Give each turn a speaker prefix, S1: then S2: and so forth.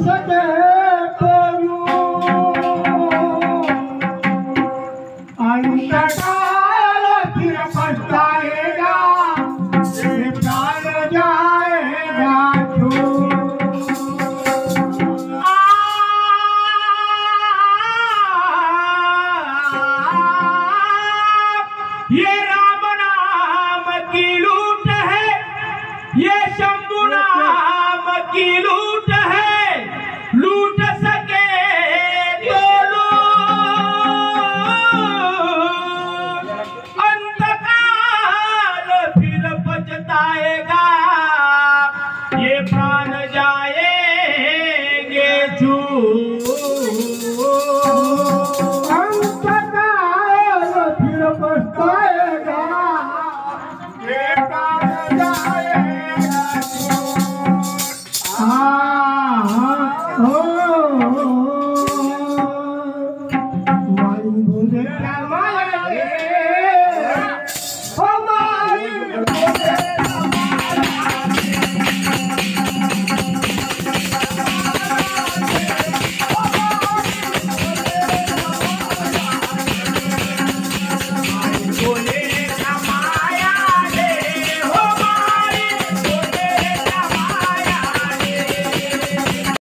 S1: सके करू अंतकाल फिर पछताएगा ये प्राण जाएगा छूट
S2: ये राम नाम की लूट है, ये शंभु नाम की लूट है, लूट सके तो अंतकाल फिर पछताएगा ये प्राण जाएंगे छूट।